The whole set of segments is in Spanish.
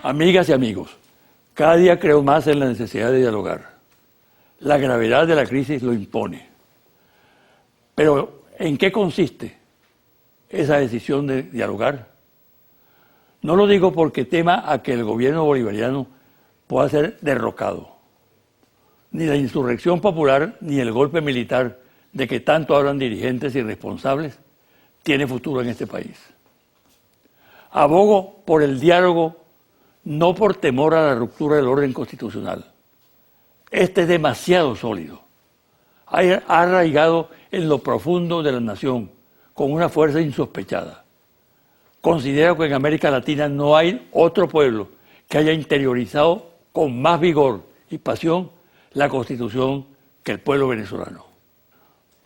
Amigas y amigos, cada día creo más en la necesidad de dialogar. La gravedad de la crisis lo impone. Pero, ¿en qué consiste esa decisión de dialogar? No lo digo porque tema a que el gobierno bolivariano pueda ser derrocado. Ni la insurrección popular ni el golpe militar de que tanto hablan dirigentes irresponsables tiene futuro en este país. Abogo por el diálogo, no por temor a la ruptura del orden constitucional. Este es demasiado sólido. Ha arraigado en lo profundo de la nación con una fuerza insospechada. Considero que en América Latina no hay otro pueblo que haya interiorizado con más vigor y pasión la Constitución que el pueblo venezolano.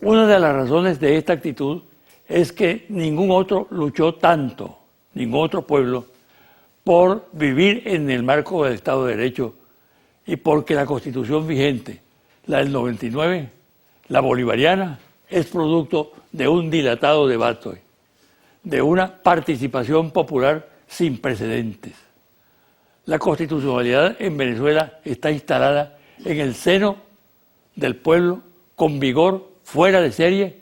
Una de las razones de esta actitud es que ningún otro luchó tanto, ningún otro pueblo, por vivir en el marco del Estado de Derecho y porque la Constitución vigente, la del 99, la bolivariana, es producto de un dilatado debate, de una participación popular sin precedentes. La constitucionalidad en Venezuela está instalada en el seno del pueblo con vigor fuera de serie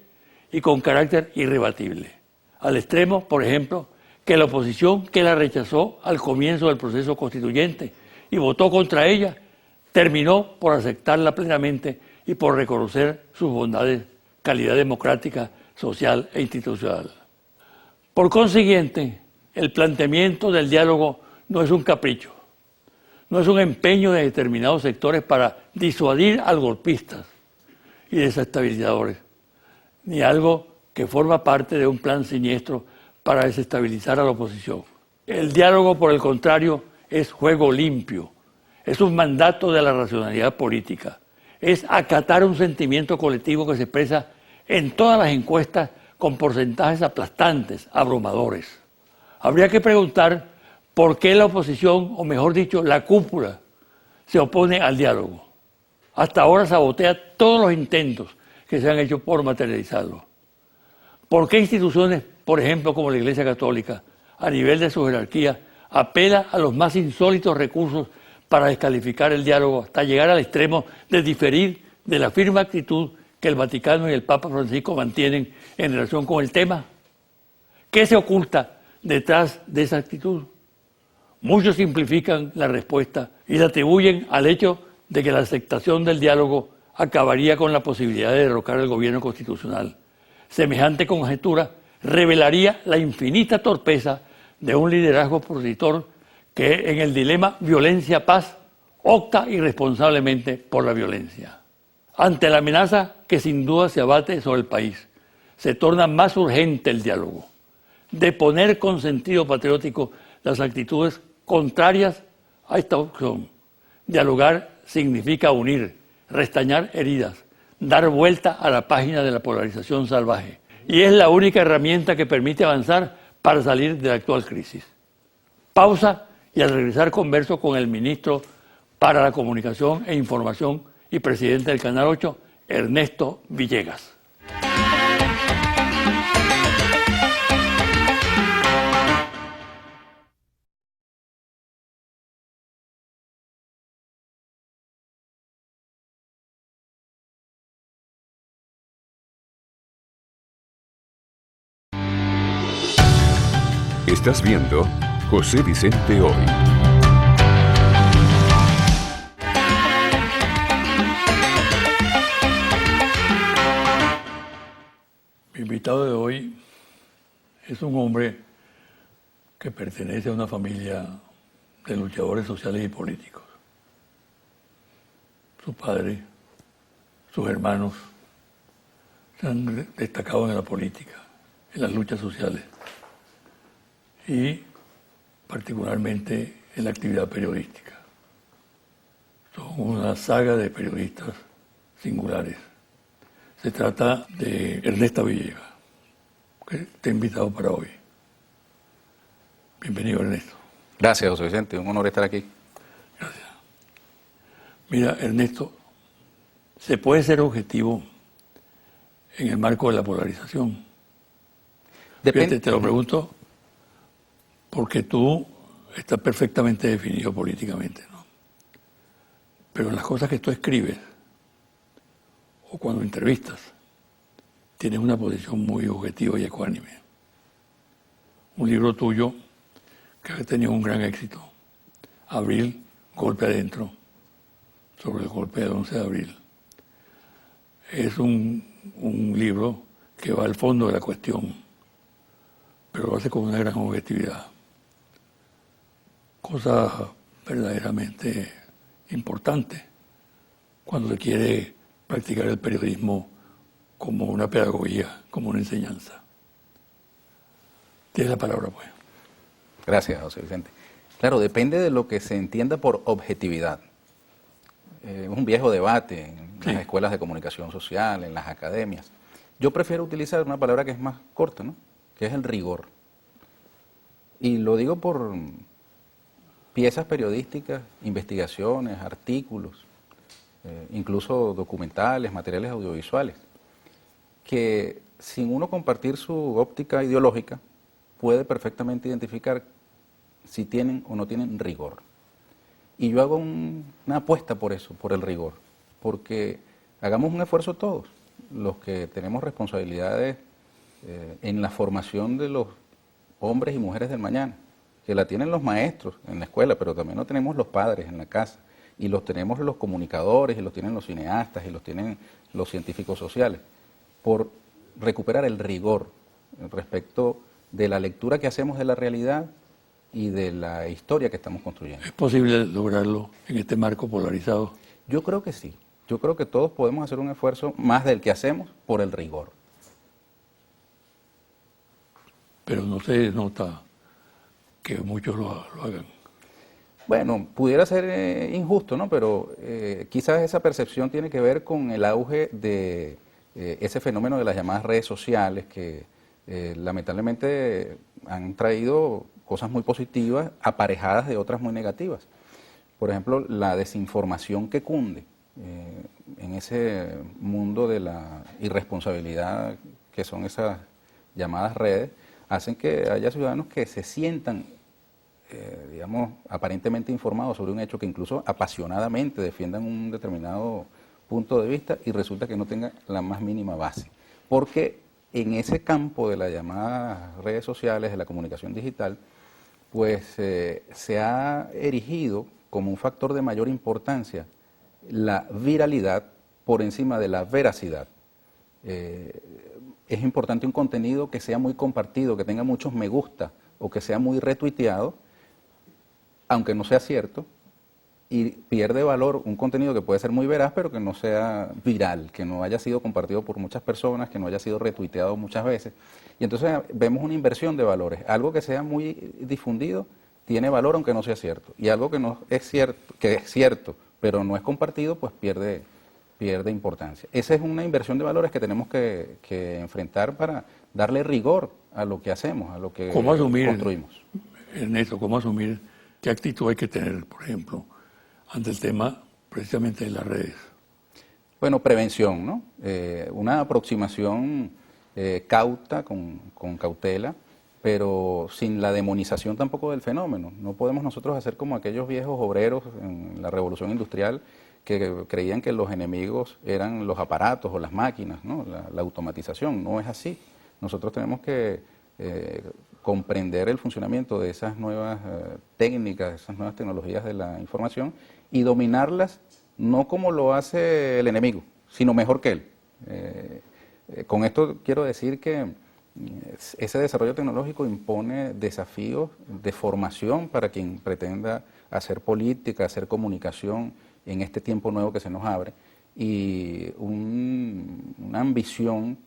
y con carácter irrebatible. Al extremo, por ejemplo, que la oposición que la rechazó al comienzo del proceso constituyente y votó contra ella, terminó por aceptarla plenamente y por reconocer sus bondades, calidad democrática, social e institucional. Por consiguiente, el planteamiento del diálogo no es un capricho, no es un empeño de determinados sectores para disuadir a los golpistas y desestabilizadores, ni algo que forma parte de un plan siniestro para desestabilizar a la oposición. El diálogo, por el contrario, es juego limpio, es un mandato de la racionalidad política, es acatar un sentimiento colectivo que se expresa en todas las encuestas con porcentajes aplastantes, abrumadores. Habría que preguntar por qué la oposición, o mejor dicho, la cúpula, se opone al diálogo. Hasta ahora sabotea todos los intentos que se han hecho por materializarlo. ¿Por qué instituciones, por ejemplo, como la Iglesia Católica, a nivel de su jerarquía, apela a los más insólitos recursos para descalificar el diálogo hasta llegar al extremo de diferir de la firme actitud que el Vaticano y el Papa Francisco mantienen en relación con el tema? ¿Qué se oculta detrás de esa actitud? Muchos simplifican la respuesta y la atribuyen al hecho de que la aceptación del diálogo acabaría con la posibilidad de derrocar el gobierno constitucional. Semejante conjetura revelaría la infinita torpeza de un liderazgo opositor que en el dilema violencia-paz opta irresponsablemente por la violencia. Ante la amenaza que sin duda se abate sobre el país, se torna más urgente el diálogo. Deponer con sentido patriótico las actitudes contrarias a esta opción. Dialogar significa unir, restañar heridas, dar vuelta a la página de la polarización salvaje. Y es la única herramienta que permite avanzar para salir de la actual crisis. Pausa y al regresar converso con el ministro para la Comunicación e Información y presidente del Canal 8, Ernesto Villegas. Estás viendo José Vicente Hoy. Mi invitado de hoy es un hombre que pertenece a una familia de luchadores sociales y políticos. Su padre, sus hermanos se han destacado en la política, en las luchas sociales y particularmente en la actividad periodística. Son una saga de periodistas singulares. Se trata de Ernesto Villegas, que te he invitado para hoy. Bienvenido, Ernesto. Gracias, José Vicente. Un honor estar aquí. Gracias. Mira, Ernesto, ¿se puede ser objetivo en el marco de la polarización? Depende. Fíjate, te lo pregunto porque tú está perfectamente definido políticamente, ¿no? Pero en las cosas que tú escribes o cuando entrevistas, tienes una posición muy objetiva y ecuánime. Un libro tuyo que ha tenido un gran éxito, Abril, Golpe Adentro, sobre el golpe del 11 de abril. Es un libro que va al fondo de la cuestión, pero lo hace con una gran objetividad. Cosa verdaderamente importante cuando se quiere practicar el periodismo como una pedagogía, como una enseñanza. Tienes la palabra, pues. Gracias, José Vicente. Claro, depende de lo que se entienda por objetividad. Es un viejo debate en las escuelas de comunicación social, en las academias. Yo prefiero utilizar una palabra que es más corta, ¿no? Que es el rigor. Y lo digo por piezas periodísticas, investigaciones, artículos, incluso documentales, materiales audiovisuales, que sin uno compartir su óptica ideológica, puede perfectamente identificar si tienen o no tienen rigor. Y yo hago una apuesta por eso, por el rigor, porque hagamos un esfuerzo todos, los que tenemos responsabilidades en la formación de los hombres y mujeres del mañana, que la tienen los maestros en la escuela, pero también lo tenemos los padres en la casa, y los tenemos los comunicadores, y los tienen los cineastas, y los tienen los científicos sociales, por recuperar el rigor respecto de la lectura que hacemos de la realidad y de la historia que estamos construyendo. ¿Es posible lograrlo en este marco polarizado? Yo creo que sí. Yo creo que todos podemos hacer un esfuerzo más del que hacemos por el rigor. Pero no se nota que muchos lo hagan. Bueno, pudiera ser injusto, ¿no? Pero quizás esa percepción tiene que ver con el auge de ese fenómeno de las llamadas redes sociales que lamentablemente han traído cosas muy positivas aparejadas de otras muy negativas. Por ejemplo, la desinformación que cunde en ese mundo de la irresponsabilidad que son esas llamadas redes, hacen que haya ciudadanos que se sientan, digamos, aparentemente informados sobre un hecho, que incluso apasionadamente defiendan un determinado punto de vista y resulta que no tenga la más mínima base. Porque en ese campo de las llamadas redes sociales, de la comunicación digital, pues se ha erigido como un factor de mayor importancia la viralidad por encima de la veracidad. Es importante un contenido que sea muy compartido, que tenga muchos me gusta o que sea muy retuiteado, aunque no sea cierto, y pierde valor un contenido que puede ser muy veraz, pero que no sea viral, que no haya sido compartido por muchas personas, que no haya sido retuiteado muchas veces. Y entonces vemos una inversión de valores. Algo que sea muy difundido tiene valor aunque no sea cierto. Y algo que no es cierto, que es cierto, pero no es compartido, pues pierde importancia. Esa es una inversión de valores que tenemos que enfrentar para darle rigor a lo que hacemos, a lo que construimos. Ernesto, ¿cómo asumir qué actitud hay que tener, por ejemplo, ante el tema precisamente de las redes? Bueno, prevención, ¿no? Una aproximación cauta, con cautela, pero sin la demonización tampoco del fenómeno. No podemos nosotros hacer como aquellos viejos obreros en la Revolución Industrial que creían que los enemigos eran los aparatos o las máquinas, ¿no? La automatización. No es así. Nosotros tenemos que comprender el funcionamiento de esas nuevas técnicas, esas nuevas tecnologías de la información y dominarlas no como lo hace el enemigo, sino mejor que él. Con esto quiero decir que ese desarrollo tecnológico impone desafíos de formación para quien pretenda hacer política, hacer comunicación en este tiempo nuevo que se nos abre, y una ambición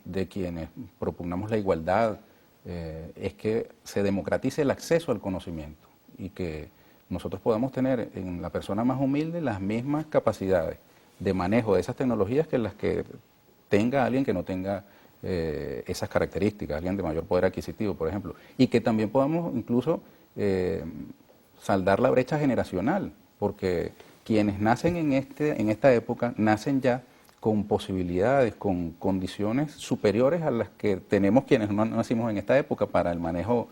de quienes propugnamos la igualdad es que se democratice el acceso al conocimiento y que nosotros podamos tener en la persona más humilde las mismas capacidades de manejo de esas tecnologías que las que tenga alguien que no tenga esas características, alguien de mayor poder adquisitivo, por ejemplo, y que también podamos incluso saldar la brecha generacional, porque quienes nacen en esta época nacen ya con posibilidades, con condiciones superiores a las que tenemos quienes no nacimos en esta época para el manejo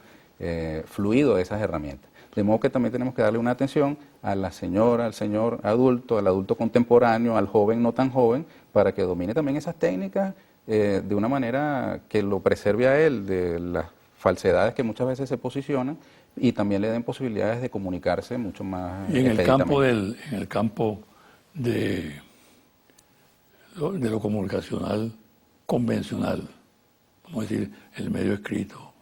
fluido de esas herramientas. De modo que también tenemos que darle una atención a la señora, al señor adulto, al adulto contemporáneo, al joven no tan joven, para que domine también esas técnicas de una manera que lo preserve a él de las falsedades que muchas veces se posicionan y también le den posibilidades de comunicarse mucho más Y en el campo expeditamente. en el campo de lo comunicacional convencional, vamos a decir, el medio escrito,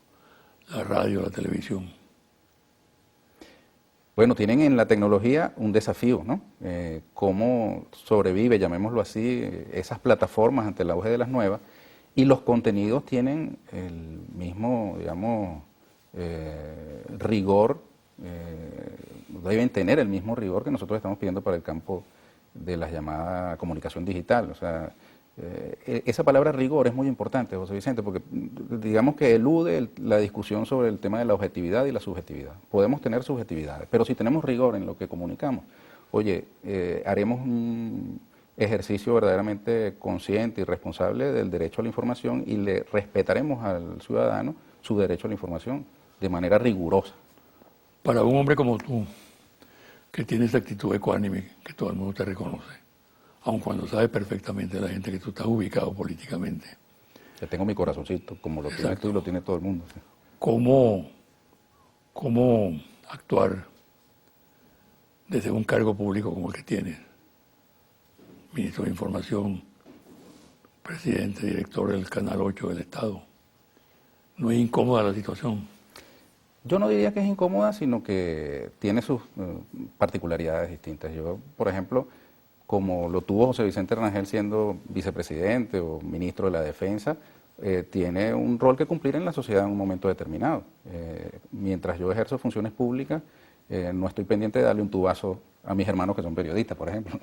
la radio, la televisión. Bueno, tienen en la tecnología un desafío, ¿no? Cómo sobrevive, llamémoslo así, esas plataformas ante el auge de las nuevas, y los contenidos tienen el mismo, digamos, rigor, deben tener el mismo rigor que nosotros estamos pidiendo para el campo de la llamada comunicación digital. O sea, esa palabra rigor es muy importante, José Vicente, porque digamos que elude la discusión sobre el tema de la objetividad y la subjetividad. Podemos tener subjetividades, pero si tenemos rigor en lo que comunicamos, oye, haremos un ejercicio verdaderamente consciente y responsable del derecho a la información y le respetaremos al ciudadano su derecho a la información de manera rigurosa. Para un hombre como tú, que tiene esa actitud ecuánime, que todo el mundo te reconoce, aun cuando sabe perfectamente la gente que tú estás ubicado políticamente. Yo tengo mi corazoncito, como lo tienes tú y lo tiene todo el mundo. ¿Sí? ¿Cómo actuar desde un cargo público como el que tienes? Ministro de Información, presidente, director del Canal 8 del Estado. ¿No es incómoda la situación? Yo no diría que es incómoda, sino que tiene sus particularidades distintas. Yo, por ejemplo, como lo tuvo José Vicente Rangel siendo vicepresidente o ministro de la Defensa, tiene un rol que cumplir en la sociedad en un momento determinado. Mientras yo ejerzo funciones públicas, no estoy pendiente de darle un tubazo a mis hermanos que son periodistas, por ejemplo,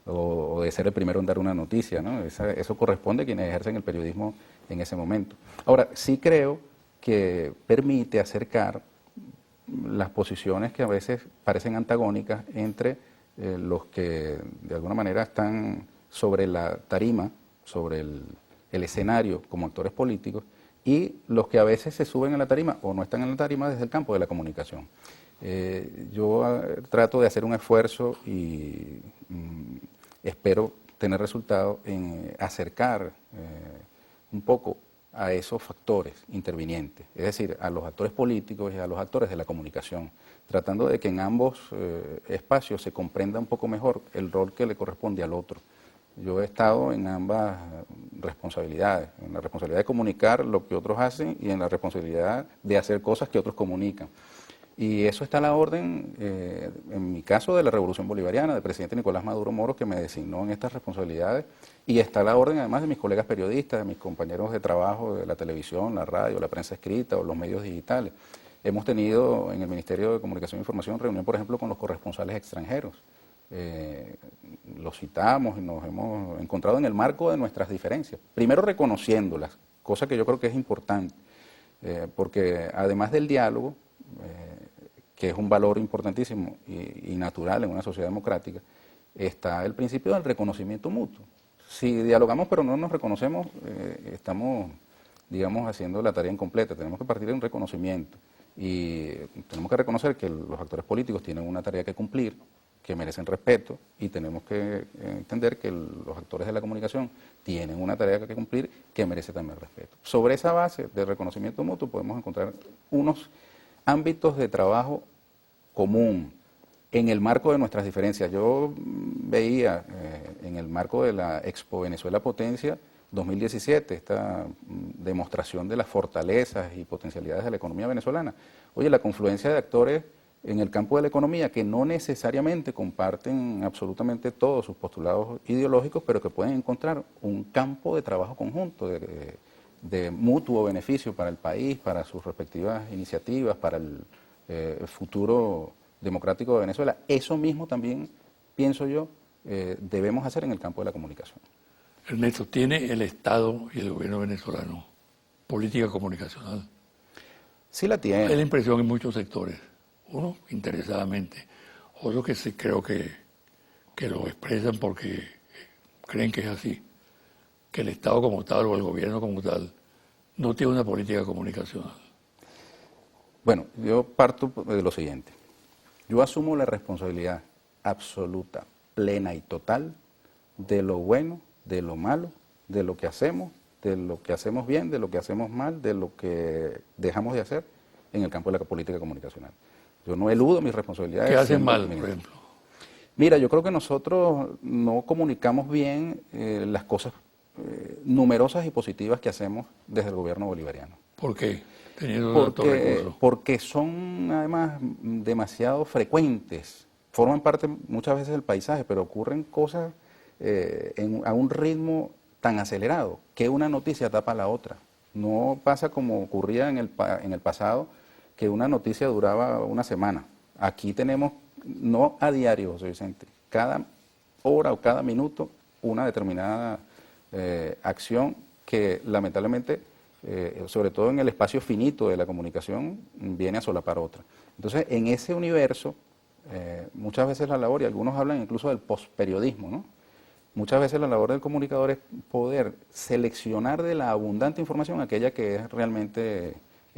o de ser el primero en dar una noticia, ¿no? Eso corresponde a quienes ejercen el periodismo en ese momento. Ahora, sí creo que permite acercar las posiciones que a veces parecen antagónicas entre los que de alguna manera están sobre la tarima, sobre el escenario como actores políticos, y los que a veces se suben a la tarima o no están en la tarima desde el campo de la comunicación. Yo trato de hacer un esfuerzo y espero tener resultados en acercar un poco a esos factores intervinientes, es decir, a los actores políticos y a los actores de la comunicación, tratando de que en ambos espacios se comprenda un poco mejor el rol que le corresponde al otro. Yo he estado en ambas responsabilidades, en la responsabilidad de comunicar lo que otros hacen y en la responsabilidad de hacer cosas que otros comunican. Y eso está a la orden, en mi caso, de la Revolución Bolivariana, del presidente Nicolás Maduro Moros, que me designó en estas responsabilidades, y está a la orden además de mis colegas periodistas, de mis compañeros de trabajo de la televisión, la radio, la prensa escrita o los medios digitales. Hemos tenido en el Ministerio de Comunicación e Información reunión, por ejemplo, con los corresponsales extranjeros. Los citamos y nos hemos encontrado en el marco de nuestras diferencias. Primero reconociéndolas, cosa que yo creo que es importante, porque además del diálogo, que es un valor importantísimo y natural en una sociedad democrática, está el principio del reconocimiento mutuo. Si dialogamos pero no nos reconocemos, estamos, digamos, haciendo la tarea incompleta. Tenemos que partir de un reconocimiento y tenemos que reconocer que los actores políticos tienen una tarea que cumplir, que merecen respeto, y tenemos que entender que los actores de la comunicación tienen una tarea que cumplir que merece también respeto. Sobre esa base de reconocimiento mutuo podemos encontrar unos ámbitos de trabajo común en el marco de nuestras diferencias. Yo veía en el marco de la Expo Venezuela Potencia 2017 esta demostración de las fortalezas y potencialidades de la economía venezolana. Oye, la confluencia de actores en el campo de la economía que no necesariamente comparten absolutamente todos sus postulados ideológicos, pero que pueden encontrar un campo de trabajo conjunto, de mutuo beneficio para el país, para sus respectivas iniciativas, para el futuro democrático de Venezuela. Eso mismo también, pienso yo, debemos hacer en el campo de la comunicación. Ernesto, ¿tiene el Estado y el gobierno venezolano política comunicacional? Sí la tiene. Hay la impresión en muchos sectores, unos interesadamente, otros que sí creo que lo expresan porque creen que es así, que el Estado como tal o el gobierno como tal no tiene una política comunicacional. Bueno, yo parto de lo siguiente. Yo asumo la responsabilidad absoluta, plena y total de lo bueno, de lo malo, de lo que hacemos bien, de lo que hacemos mal, de lo que dejamos de hacer en el campo de la política comunicacional. Yo no eludo mis responsabilidades. ¿Qué hacen siendo mal, por ministro. ejemplo? Mira, yo creo que nosotros no comunicamos bien las cosas numerosas y positivas que hacemos desde el gobierno bolivariano. ¿Por qué? Teniendo tantos recursos. Porque son además demasiado frecuentes, forman parte muchas veces del paisaje, pero ocurren cosas a un ritmo tan acelerado que una noticia tapa la otra. No pasa como ocurría en el pasado, que una noticia duraba una semana. Aquí tenemos, no a diario, José Vicente, cada hora o cada minuto una determinada acción que lamentablemente, sobre todo en el espacio finito de la comunicación, viene a solapar otra. Entonces, en ese universo, muchas veces la labor, y algunos hablan incluso del posperiodismo, ¿no? Muchas veces la labor del comunicador es poder seleccionar de la abundante información aquella que es realmente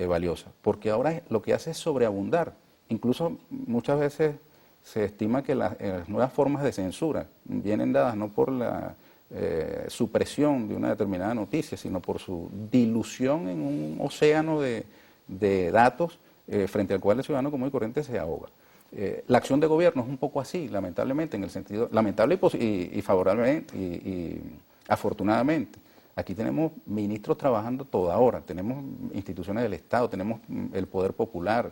valiosa, porque ahora lo que hace es sobreabundar. Incluso muchas veces se estima que las nuevas formas de censura vienen dadas no por la supresión de una determinada noticia, sino por su dilución en un océano de datos frente al cual el ciudadano común y corriente se ahoga. La acción de gobierno es un poco así, lamentablemente, en el sentido, lamentable y favorablemente y afortunadamente. Aquí tenemos ministros trabajando toda hora, tenemos instituciones del Estado, tenemos el poder popular,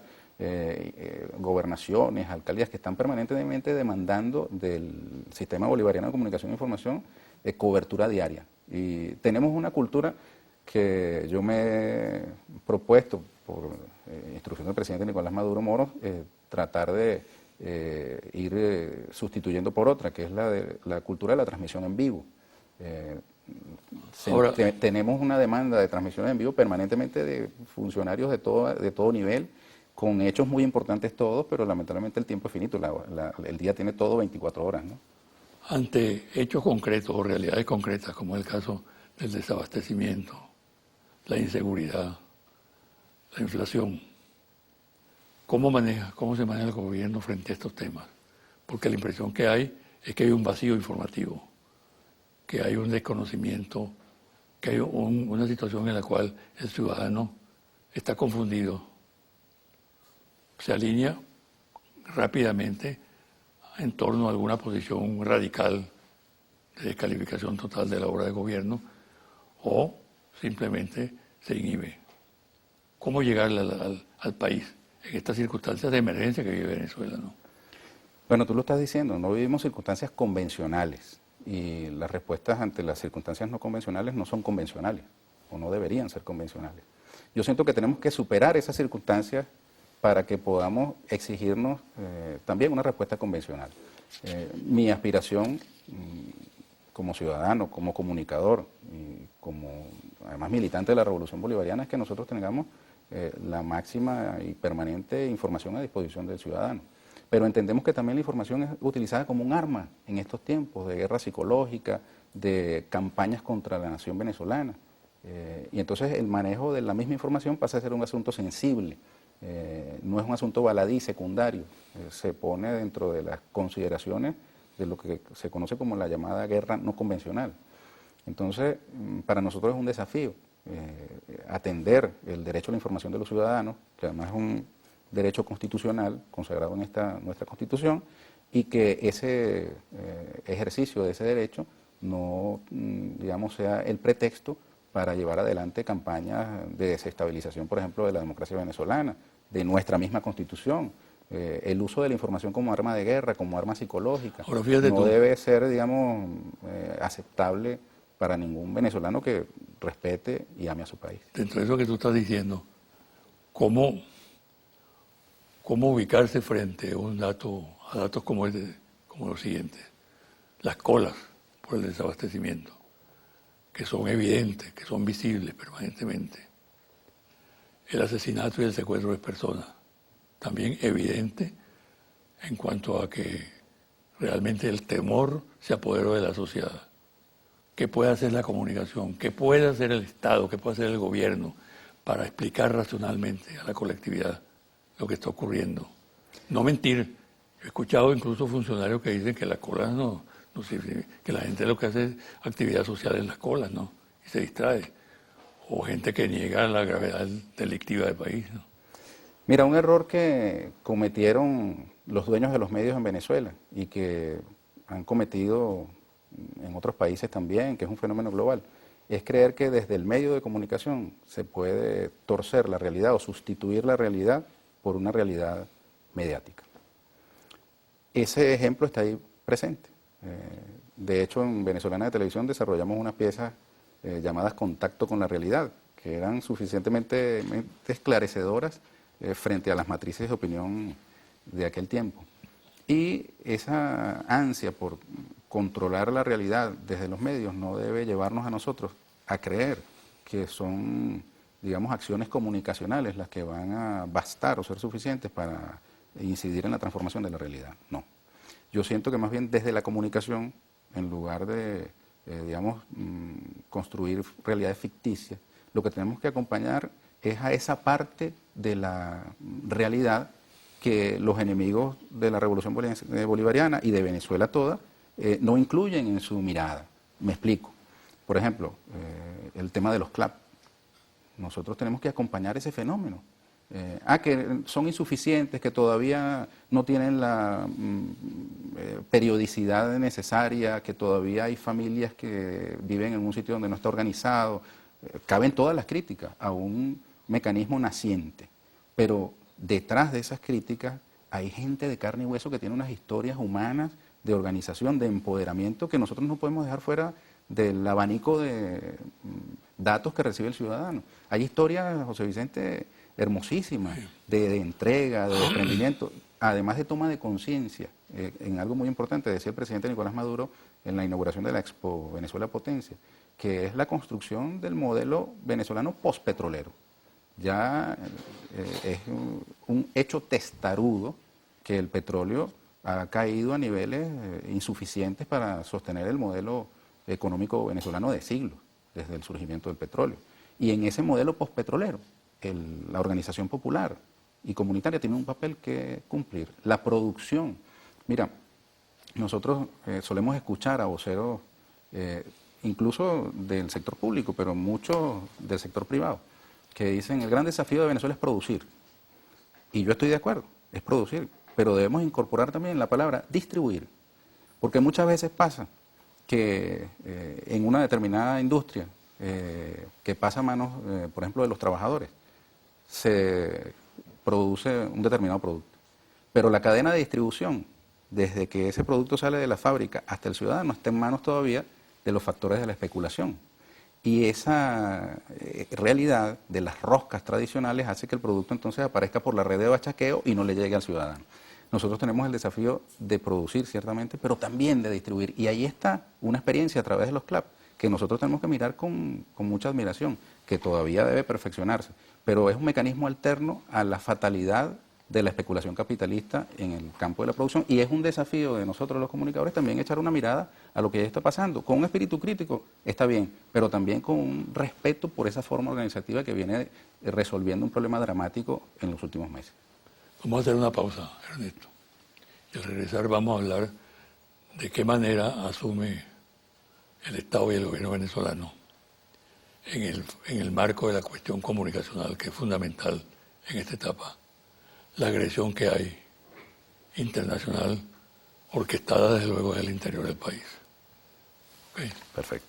gobernaciones, alcaldías que están permanentemente demandando del sistema bolivariano de comunicación e información cobertura diaria. Y tenemos una cultura que yo me he propuesto, por instrucción del presidente Nicolás Maduro Moros, tratar de ir sustituyendo por otra, que es la cultura de la transmisión en vivo. Ahora, tenemos una demanda de transmisiones en vivo permanentemente de funcionarios de todo nivel, con hechos muy importantes todos, pero lamentablemente el tiempo es finito, el día tiene todo 24 horas, ¿no? Ante hechos concretos o realidades concretas, como el caso del desabastecimiento, la inseguridad, la inflación, ¿cómo se maneja el gobierno frente a estos temas? Porque la impresión que hay es que hay un vacío informativo, que hay un desconocimiento, que hay una situación en la cual el ciudadano está confundido, se alinea rápidamente en torno a alguna posición radical de descalificación total de la obra de gobierno o simplemente se inhibe. ¿Cómo llegarle al país en estas circunstancias de emergencia que vive Venezuela, ¿no? Bueno, tú lo estás diciendo, no vivimos circunstancias convencionales y las respuestas ante las circunstancias no convencionales no son convencionales o no deberían ser convencionales. Yo siento que tenemos que superar esas circunstancias para que podamos exigirnos también una respuesta convencional. Mi aspiración como ciudadano, como comunicador y como además militante de la Revolución Bolivariana es que nosotros tengamos la máxima y permanente información a disposición del ciudadano. Pero entendemos que también la información es utilizada como un arma en estos tiempos de guerra psicológica, de campañas contra la nación venezolana. Y entonces el manejo de la misma información pasa a ser un asunto sensible. No es un asunto baladí, secundario, se pone dentro de las consideraciones de lo que se conoce como la llamada guerra no convencional. Entonces, para nosotros es un desafío atender el derecho a la información de los ciudadanos, que además es un derecho constitucional consagrado en nuestra Constitución, y que ese ejercicio de ese derecho no, digamos, sea el pretexto para llevar adelante campañas de desestabilización, por ejemplo, de la democracia venezolana, de nuestra misma Constitución. El uso de la información como arma de guerra, como arma psicológica, no debe ser, digamos, aceptable para ningún venezolano que respete y ame a su país. Dentro de eso que tú estás diciendo, ¿cómo ubicarse frente a datos como los siguientes? Las colas por el desabastecimiento, que son evidentes, que son visibles permanentemente. El asesinato y el secuestro de personas, también evidente en cuanto a que realmente el temor se apoderó de la sociedad. ¿Qué puede hacer la comunicación? ¿Qué puede hacer el Estado? ¿Qué puede hacer el gobierno para explicar racionalmente a la colectividad lo que está ocurriendo? No mentir He escuchado incluso funcionarios que dicen que las colas no sirven, que la gente lo que hace es actividad social en las colas, ¿no? Y se distrae. O gente que niega la gravedad delictiva del país, ¿no? Mira, un error que cometieron los dueños de los medios en Venezuela y que han cometido en otros países también, que es un fenómeno global, es creer que desde el medio de comunicación se puede torcer la realidad o sustituir la realidad por una realidad mediática. Ese ejemplo está ahí presente. De hecho, en Venezolana de Televisión desarrollamos unas piezas llamadas Contacto con la Realidad, que eran suficientemente esclarecedoras frente a las matrices de opinión de aquel tiempo. Y esa ansia por controlar la realidad desde los medios no debe llevarnos a nosotros a creer que son, digamos, acciones comunicacionales las que van a bastar o ser suficientes para incidir en la transformación de la realidad. No. Yo siento que más bien desde la comunicación, en lugar de, digamos, construir realidades ficticias, lo que tenemos que acompañar es a esa parte de la realidad que los enemigos de la revolución bolivariana y de Venezuela toda no incluyen en su mirada. Me explico. Por ejemplo, el tema de los CLAP. Nosotros tenemos que acompañar ese fenómeno. Que son insuficientes, que todavía no tienen la periodicidad necesaria, que todavía hay familias que viven en un sitio donde no está organizado. Caben todas las críticas a un mecanismo naciente, pero detrás de esas críticas hay gente de carne y hueso que tiene unas historias humanas de organización, de empoderamiento, que nosotros no podemos dejar fuera del abanico de datos que recibe el ciudadano. Hay historias, José Vicente, hermosísimas, de entrega, de desprendimiento, además de toma de conciencia, en algo muy importante, decía el presidente Nicolás Maduro en la inauguración de la Expo Venezuela Potencia, que es la construcción del modelo venezolano postpetrolero. Ya es un hecho testarudo que el petróleo ha caído a niveles insuficientes para sostener el modelo económico venezolano de siglos, desde el surgimiento del petróleo. Y en ese modelo postpetrolero, la organización popular y comunitaria tiene un papel que cumplir. La producción. Mira, nosotros solemos escuchar a voceros, incluso del sector público, pero muchos del sector privado, que dicen el gran desafío de Venezuela es producir. Y yo estoy de acuerdo, es producir, pero debemos incorporar también la palabra distribuir, porque muchas veces pasa que en una determinada industria que pasa a manos, por ejemplo, de los trabajadores, se produce un determinado producto, pero la cadena de distribución, desde que ese producto sale de la fábrica hasta el ciudadano, está en manos todavía de los factores de la especulación. Y esa realidad de las roscas tradicionales hace que el producto entonces aparezca por la red de bachaqueo y no le llegue al ciudadano. Nosotros tenemos el desafío de producir, ciertamente, pero también de distribuir. Y ahí está una experiencia a través de los CLAP, que nosotros tenemos que mirar con mucha admiración, que todavía debe perfeccionarse. Pero es un mecanismo alterno a la fatalidad de la especulación capitalista en el campo de la producción, y es un desafío de nosotros los comunicadores también echar una mirada a lo que ya está pasando. Con un espíritu crítico está bien, pero también con un respeto por esa forma organizativa que viene resolviendo un problema dramático en los últimos meses. Vamos a hacer una pausa, Ernesto, y al regresar vamos a hablar de qué manera asume el Estado y el gobierno venezolano en el marco de la cuestión comunicacional, que es fundamental en esta etapa, la agresión que hay internacional, orquestada desde luego en el interior del país. ¿Okay? Perfecto.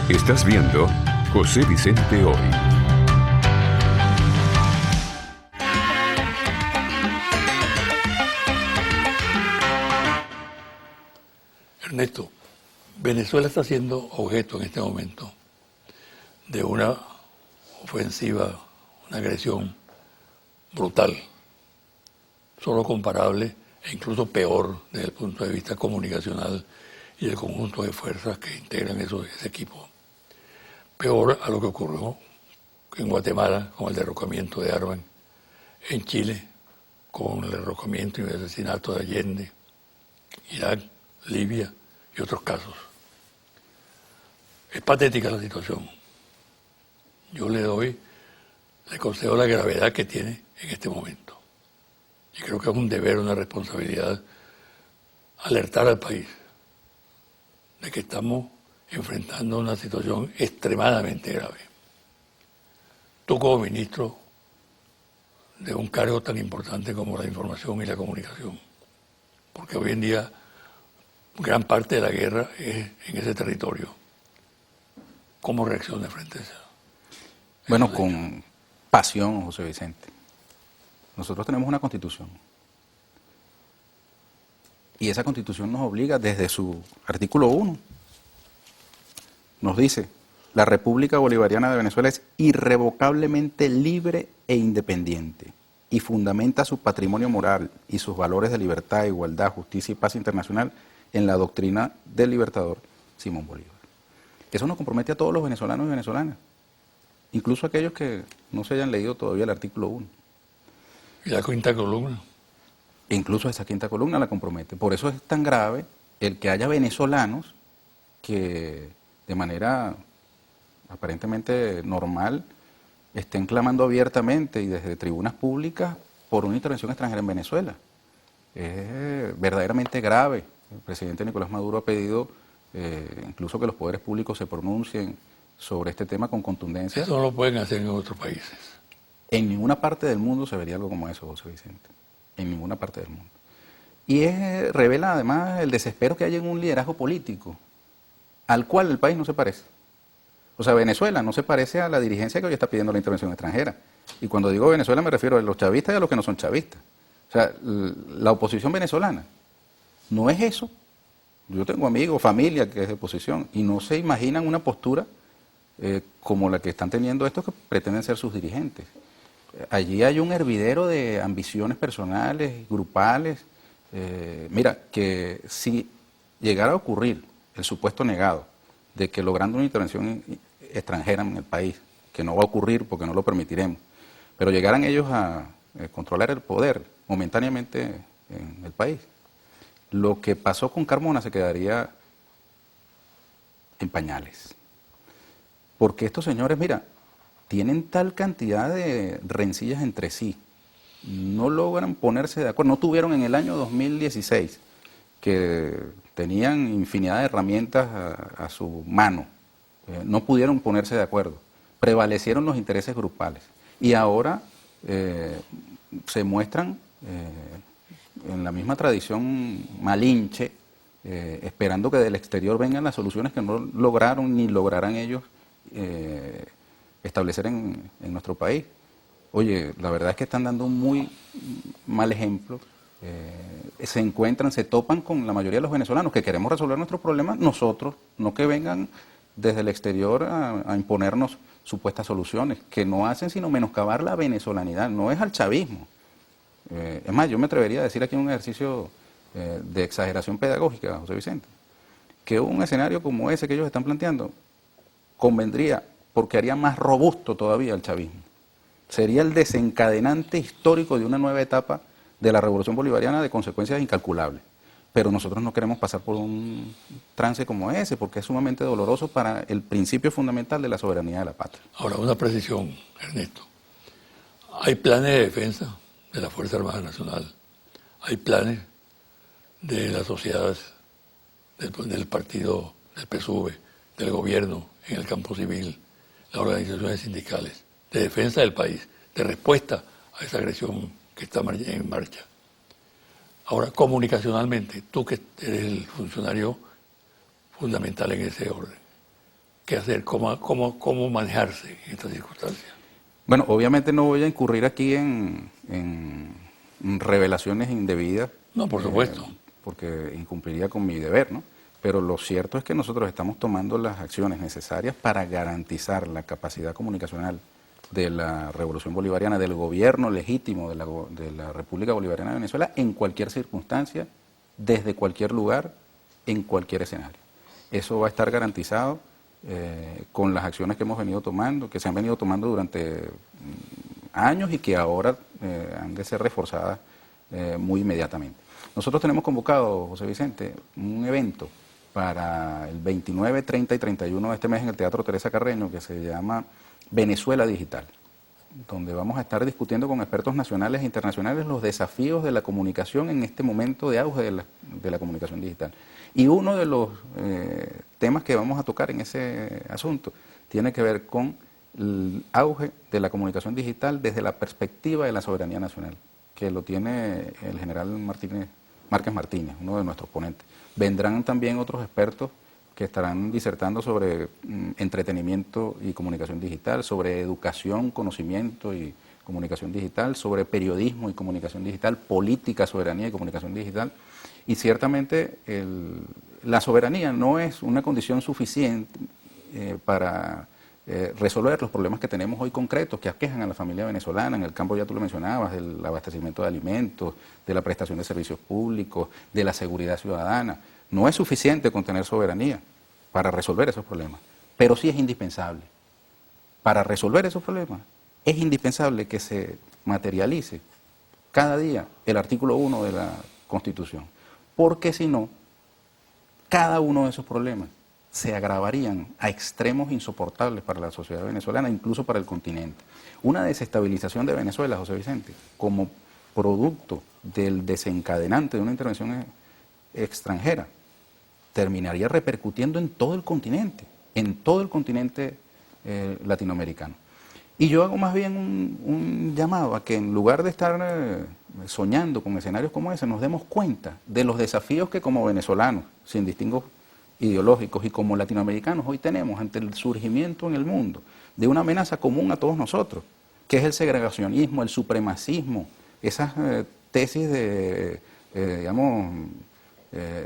Estás viendo José Vicente Hoy. Ernesto, Venezuela está siendo objeto en este momento de una ofensiva, una agresión brutal, solo comparable e incluso peor desde el punto de vista comunicacional y el conjunto de fuerzas que integran ese equipo. Peor a lo que ocurrió en Guatemala con el derrocamiento de Arban, en Chile con el derrocamiento y el asesinato de Allende, Irak, Libia y otros casos. Es patética la situación. Yo le concedo la gravedad que tiene en este momento. Y creo que es un deber, una responsabilidad, alertar al país de que estamos enfrentando una situación extremadamente grave. Tú como ministro de un cargo tan importante como la información y la comunicación, porque hoy en día gran parte de la guerra es en ese territorio. ¿Cómo reacciona frente a eso? Bueno, con pasión, José Vicente. Nosotros tenemos una constitución. Y esa constitución nos obliga desde su artículo 1. Nos dice, la República Bolivariana de Venezuela es irrevocablemente libre e independiente y fundamenta su patrimonio moral y sus valores de libertad, igualdad, justicia y paz internacional en la doctrina del libertador Simón Bolívar. Eso nos compromete a todos los venezolanos y venezolanas, incluso aquellos que no se hayan leído todavía el artículo 1. ¿Y la quinta columna? Incluso esa quinta columna la compromete. Por eso es tan grave el que haya venezolanos que de manera aparentemente normal estén clamando abiertamente y desde tribunas públicas por una intervención extranjera en Venezuela. Es verdaderamente grave. El presidente Nicolás Maduro ha pedido incluso que los poderes públicos se pronuncien sobre este tema con contundencia. Eso no lo pueden hacer en otros países. En ninguna parte del mundo se vería algo como eso, José Vicente. En ninguna parte del mundo. Y revela además el desespero que hay en un liderazgo político al cual el país no se parece. O sea, Venezuela no se parece a la dirigencia que hoy está pidiendo la intervención extranjera. Y cuando digo Venezuela me refiero a los chavistas y a los que no son chavistas. O sea, la oposición venezolana no es eso. Yo tengo amigos, familia que es de oposición y no se imaginan una postura como la que están teniendo estos que pretenden ser sus dirigentes. Allí hay un hervidero de ambiciones personales, grupales. Mira, que si llegara a ocurrir el supuesto negado de que logrando una intervención extranjera en el país, que no va a ocurrir porque no lo permitiremos, pero llegaran ellos a controlar el poder momentáneamente en el país, lo que pasó con Carmona se quedaría en pañales. Porque estos señores, mira, tienen tal cantidad de rencillas entre sí, no logran ponerse de acuerdo, no tuvieron en el año 2016, que tenían infinidad de herramientas a su mano, no pudieron ponerse de acuerdo, prevalecieron los intereses grupales y ahora se muestran en la misma tradición malinche, esperando que del exterior vengan las soluciones que no lograron ni lograrán ellos establecer en nuestro país. Oye, la verdad es que están dando un muy mal ejemplo. Se encuentran, se topan con la mayoría de los venezolanos que queremos resolver nuestros problemas nosotros, no que vengan desde el exterior a imponernos supuestas soluciones, que no hacen sino menoscabar la venezolanidad, no es al chavismo. Es más, yo me atrevería a decir aquí un ejercicio de exageración pedagógica, José Vicente, que un escenario como ese que ellos están planteando convendría porque haría más robusto todavía el chavismo. Sería el desencadenante histórico de una nueva etapa de la revolución bolivariana de consecuencias incalculables. Pero nosotros no queremos pasar por un trance como ese, porque es sumamente doloroso para el principio fundamental de la soberanía de la patria. Ahora, una precisión, Ernesto. Hay planes de defensa de la Fuerza Armada Nacional. Hay planes de las sociedades, del partido, del PSUV, del gobierno, en el campo civil, las organizaciones sindicales, de defensa del país, de respuesta a esa agresión que está en marcha. Ahora, comunicacionalmente, tú que eres el funcionario fundamental en ese orden, ¿qué hacer? ¿Cómo manejarse en estas circunstancias? Bueno, obviamente no voy a incurrir aquí en revelaciones indebidas. No, por supuesto. Porque incumpliría con mi deber, ¿no? Pero lo cierto es que nosotros estamos tomando las acciones necesarias para garantizar la capacidad comunicacional de la Revolución Bolivariana, del gobierno legítimo de la República Bolivariana de Venezuela en cualquier circunstancia, desde cualquier lugar, en cualquier escenario. Eso va a estar garantizado con las acciones que hemos venido tomando, que se han venido tomando durante años y que ahora han de ser reforzadas muy inmediatamente. Nosotros tenemos convocado, José Vicente, un evento para el 29, 30 y 31 de este mes en el Teatro Teresa Carreño que se llama Venezuela Digital, donde vamos a estar discutiendo con expertos nacionales e internacionales los desafíos de la comunicación en este momento de auge de la comunicación digital. Y uno de los temas que vamos a tocar en ese asunto tiene que ver con el auge de la comunicación digital desde la perspectiva de la soberanía nacional, que lo tiene el general Márquez Martínez, uno de nuestros ponentes. Vendrán también otros expertos que estarán disertando sobre entretenimiento y comunicación digital, sobre educación, conocimiento y comunicación digital, sobre periodismo y comunicación digital, política, soberanía y comunicación digital. Y ciertamente la soberanía no es una condición suficiente para resolver los problemas que tenemos hoy concretos, que aquejan a la familia venezolana. En el campo ya tú lo mencionabas, del abastecimiento de alimentos, de la prestación de servicios públicos, de la seguridad ciudadana. No es suficiente con tener soberanía para resolver esos problemas, pero sí es indispensable. Para resolver esos problemas es indispensable que se materialice cada día el artículo 1 de la Constitución, porque si no, cada uno de esos problemas se agravarían a extremos insoportables para la sociedad venezolana, incluso para el continente. Una desestabilización de Venezuela, José Vicente, como producto del desencadenante de una intervención extranjera, terminaría repercutiendo en todo el continente latinoamericano. Y yo hago más bien un llamado a que en lugar de estar soñando con escenarios como ese, nos demos cuenta de los desafíos que como venezolanos, sin distingos ideológicos, y como latinoamericanos hoy tenemos ante el surgimiento en el mundo de una amenaza común a todos nosotros, que es el segregacionismo, el supremacismo, esas tesis de,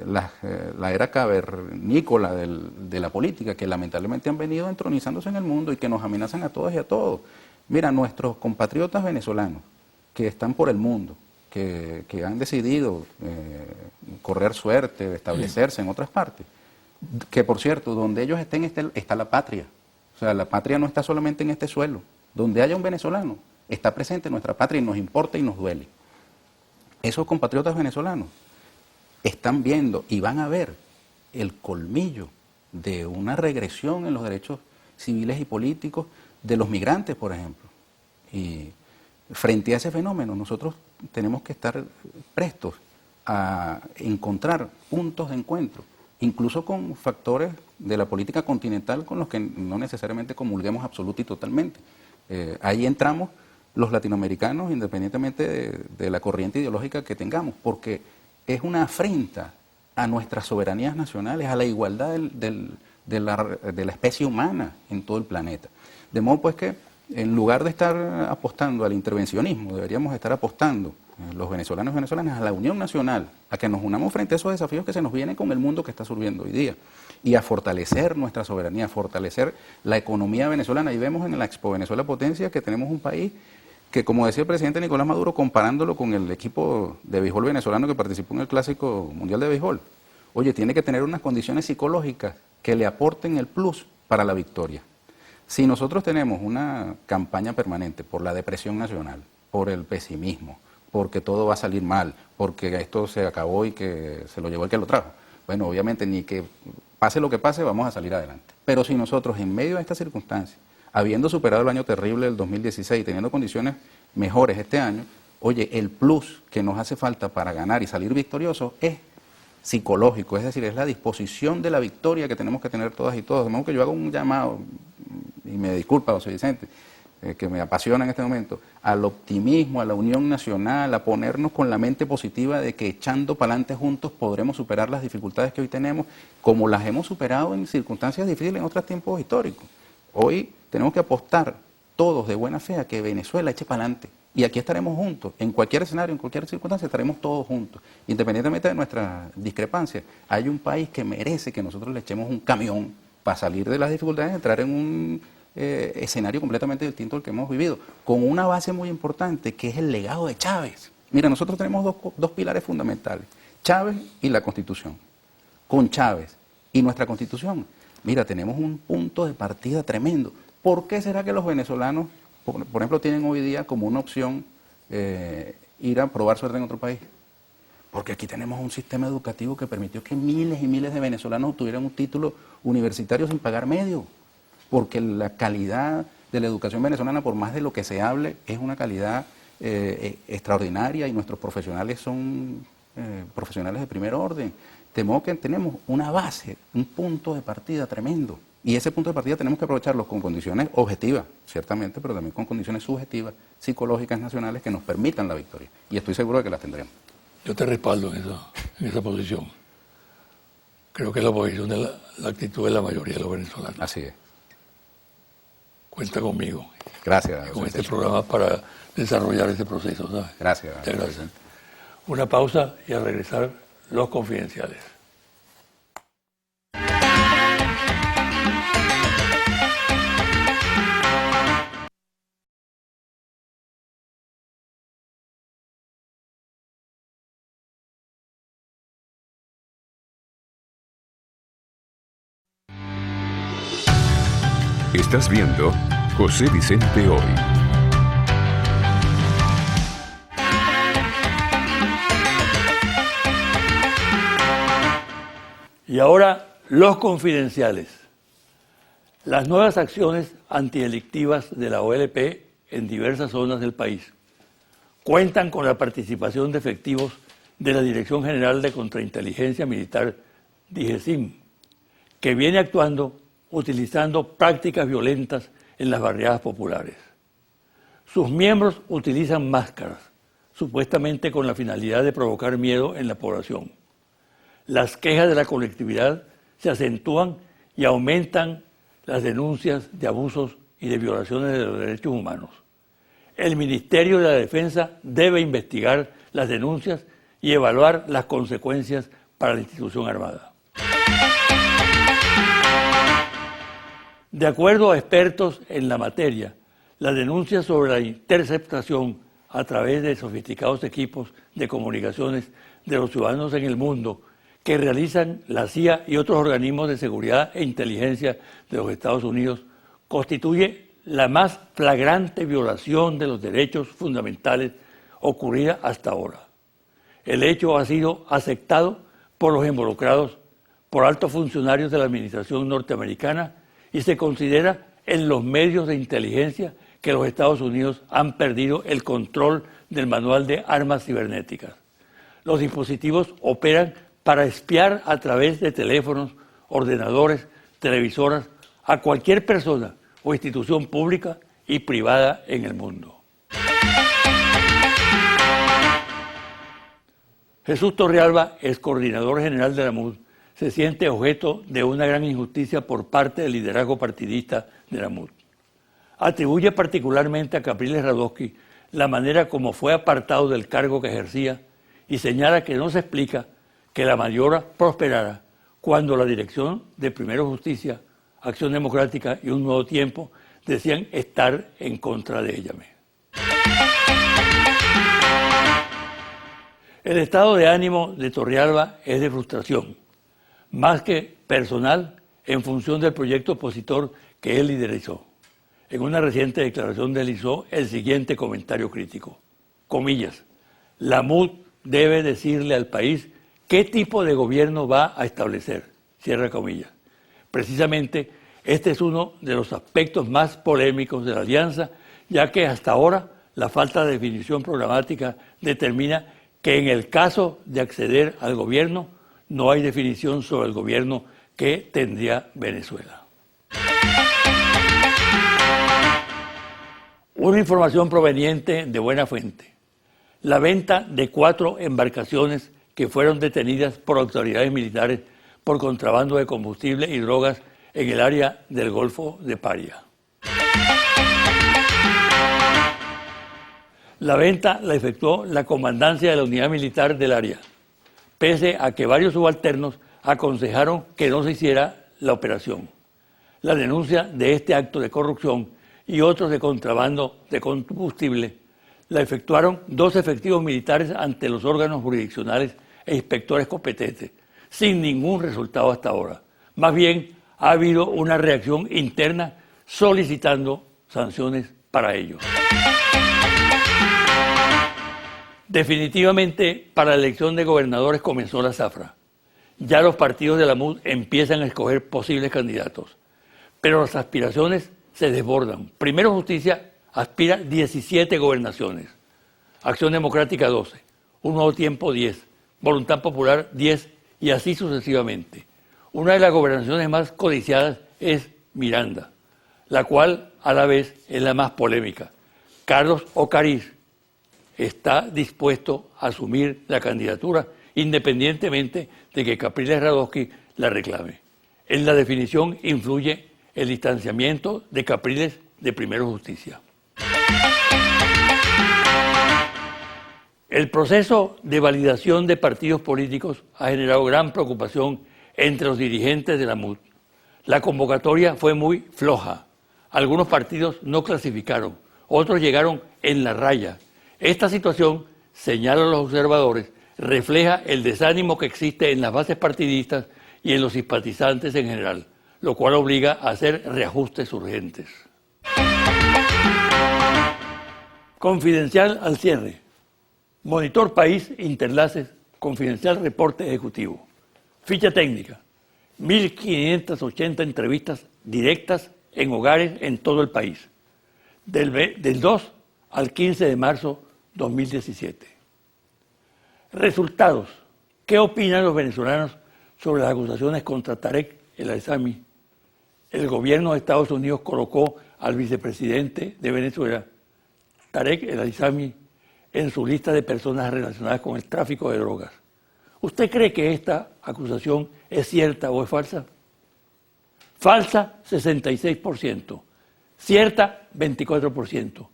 la era cavernícola de la política, que lamentablemente han venido entronizándose en el mundo y que nos amenazan a todas y a todos. Mira, nuestros compatriotas venezolanos que están por el mundo, que han decidido correr suerte, establecerse en otras partes, que por cierto, donde ellos estén está la patria. O sea, la patria no está solamente en este suelo. Donde haya un venezolano, está presente nuestra patria y nos importa y nos duele. Esos compatriotas venezolanos están viendo y van a ver el colmillo de una regresión en los derechos civiles y políticos de los migrantes, por ejemplo. Y frente a ese fenómeno, nosotros tenemos que estar prestos a encontrar puntos de encuentro, incluso con factores de la política continental con los que no necesariamente comulguemos absoluta y totalmente. Ahí entramos los latinoamericanos, independientemente de la corriente ideológica que tengamos, porque es una afrenta a nuestras soberanías nacionales, a la igualdad de la especie humana en todo el planeta. De modo pues que en lugar de estar apostando al intervencionismo, deberíamos estar apostando los venezolanos y venezolanas a la unión nacional, a que nos unamos frente a esos desafíos que se nos vienen con el mundo que está surgiendo hoy día, y a fortalecer nuestra soberanía, a fortalecer la economía venezolana. Y vemos en la Expo Venezuela Potencia que tenemos un país que, como decía el presidente Nicolás Maduro, comparándolo con el equipo de béisbol venezolano que participó en el Clásico Mundial de Béisbol, oye, tiene que tener unas condiciones psicológicas que le aporten el plus para la victoria. Si nosotros tenemos una campaña permanente por la depresión nacional, por el pesimismo, porque todo va a salir mal, porque esto se acabó y que se lo llevó el que lo trajo, bueno, obviamente ni que pase lo que pase, vamos a salir adelante. Pero si nosotros, en medio de estas circunstancias, habiendo superado el año terrible del 2016, teniendo condiciones mejores este año, oye, el plus que nos hace falta para ganar y salir victoriosos es psicológico, es decir, es la disposición de la victoria que tenemos que tener todas y todos. De modo que yo hago un llamado, y me disculpa, José Vicente, que me apasiona en este momento, al optimismo, a la unión nacional, a ponernos con la mente positiva de que echando para adelante juntos podremos superar las dificultades que hoy tenemos, como las hemos superado en circunstancias difíciles en otros tiempos históricos. Hoy tenemos que apostar todos de buena fe a que Venezuela eche para adelante. Y aquí estaremos juntos, en cualquier escenario, en cualquier circunstancia, estaremos todos juntos. Independientemente de nuestras discrepancias, hay un país que merece que nosotros le echemos un camión para salir de las dificultades y entrar en un escenario completamente distinto al que hemos vivido, con una base muy importante que es el legado de Chávez. Mira, nosotros tenemos dos pilares fundamentales, Chávez y la Constitución. Con Chávez y nuestra Constitución mira, tenemos un punto de partida tremendo. ¿Por qué será que los venezolanos, por ejemplo, tienen hoy día como una opción ir a probar suerte en otro país? Porque aquí tenemos un sistema educativo que permitió que miles y miles de venezolanos obtuvieran un título universitario sin pagar medio. Porque la calidad de la educación venezolana, por más de lo que se hable, es una calidad extraordinaria y nuestros profesionales son profesionales de primer orden. De modo que tenemos una base, un punto de partida tremendo. Y ese punto de partida tenemos que aprovecharlo con condiciones objetivas, ciertamente, pero también con condiciones subjetivas, psicológicas, nacionales, que nos permitan la victoria. Y estoy seguro de que las tendremos. Yo te respaldo en esa posición. Creo que es la posición de la actitud de la mayoría de los venezolanos. Así es. Cuenta conmigo. Gracias. Con este programa para desarrollar ese proceso, ¿sabes? Gracias. Muchas gracias. Una pausa y al regresar, los confidenciales. Estás viendo José Vicente Hoy. Y ahora, los confidenciales. Las nuevas acciones antidelictivas de la OLP en diversas zonas del país cuentan con la participación de efectivos de la Dirección General de Contrainteligencia Militar, DIGESIM, que viene actuando utilizando prácticas violentas en las barriadas populares. Sus miembros utilizan máscaras, supuestamente con la finalidad de provocar miedo en la población. Las quejas de la colectividad se acentúan y aumentan las denuncias de abusos y de violaciones de los derechos humanos. El Ministerio de la Defensa debe investigar las denuncias y evaluar las consecuencias para la institución armada. De acuerdo a expertos en la materia, las denuncias sobre la interceptación a través de sofisticados equipos de comunicaciones de los ciudadanos en el mundo que realizan la CIA y otros organismos de seguridad e inteligencia de los Estados Unidos constituye la más flagrante violación de los derechos fundamentales ocurrida hasta ahora. El hecho ha sido aceptado por los involucrados, por altos funcionarios de la administración norteamericana y se considera en los medios de inteligencia que los Estados Unidos han perdido el control del manual de armas cibernéticas. Los dispositivos operan para espiar a través de teléfonos, ordenadores, televisoras, a cualquier persona o institución pública y privada en el mundo. Jesús Torrealba, ex coordinador general de la MUD, se siente objeto de una gran injusticia por parte del liderazgo partidista de la MUD. Atribuye particularmente a Capriles Radosky la manera como fue apartado del cargo que ejercía y señala que no se explica que la Mayora prosperara cuando la dirección de Primero Justicia, Acción Democrática y Un Nuevo Tiempo decían estar en contra de ella. El estado de ánimo de Torrealba es de frustración, más que personal, en función del proyecto opositor que él liderizó. En una reciente declaración deslizó el siguiente comentario crítico. Comillas, la MUD debe decirle al país qué tipo de gobierno va a establecer. Cierra comillas. Precisamente este es uno de los aspectos más polémicos de la alianza, ya que hasta ahora la falta de definición programática determina que en el caso de acceder al gobierno no hay definición sobre el gobierno que tendría Venezuela. Una información proveniente de buena fuente. La venta de 4 embarcaciones que fueron detenidas por autoridades militares por contrabando de combustible y drogas en el área del Golfo de Paria. La venta la efectuó la comandancia de la unidad militar del área, pese a que varios subalternos aconsejaron que no se hiciera la operación. La denuncia de este acto de corrupción y otros de contrabando de combustible la efectuaron 2 efectivos militares ante los órganos jurisdiccionales e inspectores competentes, sin ningún resultado hasta ahora. Más bien, ha habido una reacción interna solicitando sanciones para ellos. Definitivamente, para la elección de gobernadores comenzó la zafra. Ya los partidos de la MUD empiezan a escoger posibles candidatos, pero las aspiraciones se desbordan. Primero Justicia aspira 17 gobernaciones, Acción Democrática 12, Un Nuevo Tiempo 10, Voluntad Popular 10 y así sucesivamente. Una de las gobernaciones más codiciadas es Miranda, la cual a la vez es la más polémica. Carlos Ocariz está dispuesto a asumir la candidatura independientemente de que Capriles Radosky la reclame. En la definición influye el distanciamiento de Capriles de Primero Justicia. El proceso de validación de partidos políticos ha generado gran preocupación entre los dirigentes de la MUD. La convocatoria fue muy floja. Algunos partidos no clasificaron, otros llegaron en la raya. Esta situación, señalan los observadores, refleja el desánimo que existe en las bases partidistas y en los simpatizantes en general, lo cual obliga a hacer reajustes urgentes. Confidencial al cierre. Monitor País, Interlaces, Confidencial Reporte Ejecutivo. Ficha técnica. 1.580 entrevistas directas en hogares en todo el país. Del 2 al 15 de marzo 2017. Resultados. ¿Qué opinan los venezolanos sobre las acusaciones contra Tarek El Aissami? El gobierno de Estados Unidos colocó al vicepresidente de Venezuela, Tarek El Aissami, en su lista de personas relacionadas con el tráfico de drogas. ¿Usted cree que esta acusación es cierta o es falsa? Falsa, 66%. Cierta, 24%.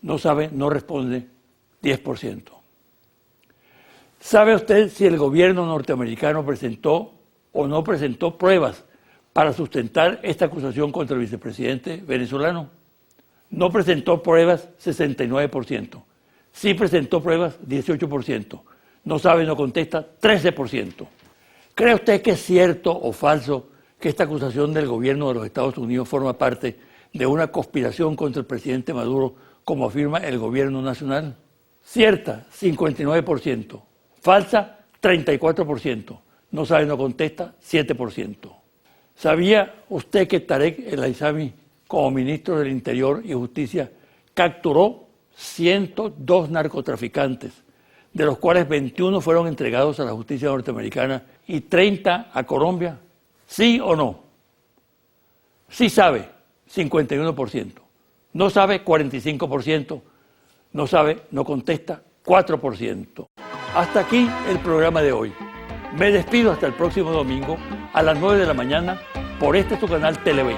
No sabe, no responde, 10%. ¿Sabe usted si el gobierno norteamericano presentó o no presentó pruebas para sustentar esta acusación contra el vicepresidente venezolano? No presentó pruebas, 69%. Sí presentó pruebas, 18%. No sabe, no contesta, 13%. ¿Cree usted que es cierto o falso que esta acusación del gobierno de los Estados Unidos forma parte de una conspiración contra el presidente Maduro, como afirma el gobierno nacional? Cierta, 59%. Falsa, 34%. No sabe, no contesta, 7%. ¿Sabía usted que Tarek El Aissami, como ministro del Interior y Justicia, capturó 102 narcotraficantes, de los cuales 21 fueron entregados a la justicia norteamericana y 30 a Colombia? ¿Sí o no? Sí sabe, 51%. No sabe, 45%. No sabe, no contesta, 4%. Hasta aquí el programa de hoy. Me despido hasta el próximo domingo a las 9 de la mañana por su canal Televen.